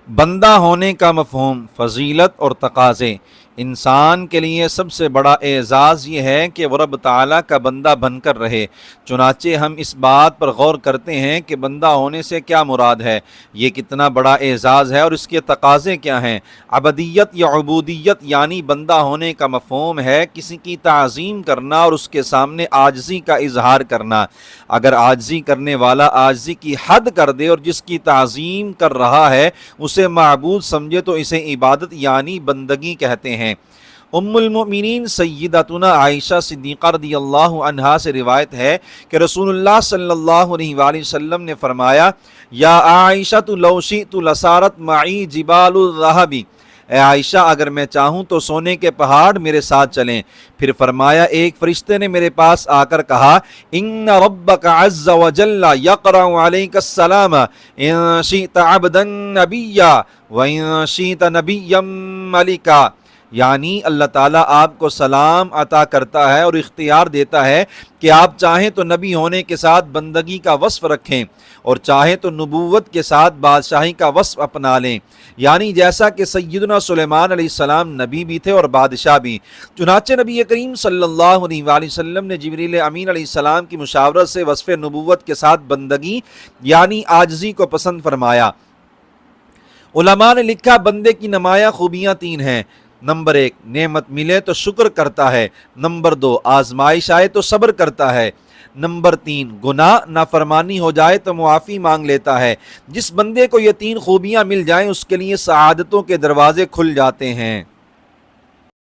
بندہ ہونے کا مفہوم، فضیلت اور تقاضے۔ انسان کے لیے سب سے بڑا اعزاز یہ ہے کہ وہ رب تعالیٰ کا بندہ بن کر رہے۔ چنانچہ ہم اس بات پر غور کرتے ہیں کہ بندہ ہونے سے کیا مراد ہے، یہ کتنا بڑا اعزاز ہے اور اس کے تقاضے کیا ہیں۔ عبدیت یا عبودیت یعنی بندہ ہونے کا مفہوم ہے کسی کی تعظیم کرنا اور اس کے سامنے عاجزی کا اظہار کرنا۔ اگر عاجزی کرنے والا عاجزی کی حد کر دے اور جس کی تعظیم کر رہا ہے اسے معبود سمجھے تو اسے عبادت یعنی بندگی کہتے ہیں۔ ام المؤمنین سیدتنا عائشہ صدیقہ رضی اللہ عنہا سے روایت ہے کہ رسول اللہ صلی اللہ علیہ وآلہ وسلم نے فرمایا، یا عائشہ لو شئت لصارت معی جبال الذہب، اے عائشہ اگر میں چاہوں تو سونے کے پہاڑ میرے ساتھ چلیں۔ پھر فرمایا، ایک فرشتے نے میرے پاس آ کر کہا، ان ربک عز وجل یقرأ علیک السلام ان شئت عبدا نبیا وان شئت نبیا ملکا، یعنی اللہ تعالیٰ آپ کو سلام عطا کرتا ہے اور اختیار دیتا ہے کہ آپ چاہیں تو نبی ہونے کے ساتھ بندگی کا وصف رکھیں اور چاہیں تو نبوت کے ساتھ بادشاہی کا وصف اپنا لیں، یعنی جیسا کہ سیدنا سلیمان علیہ السلام نبی بھی تھے اور بادشاہ بھی۔ چنانچہ نبی کریم صلی اللہ علیہ وآلہ وسلم نے جبریل امین علیہ السلام کی مشاورت سے وصف نبوت کے ساتھ بندگی یعنی عاجزی کو پسند فرمایا۔ علماء نے لکھا، بندے کی نمایاں خوبیاں تین ہیں۔ نمبر 1، نعمت ملے تو شکر کرتا ہے۔ نمبر 2، آزمائش آئے تو صبر کرتا ہے۔ نمبر 3، گناہ نافرمانی ہو جائے تو معافی مانگ لیتا ہے۔ جس بندے کو یہ تین خوبیاں مل جائیں اس کے لیے سعادتوں کے دروازے کھل جاتے ہیں۔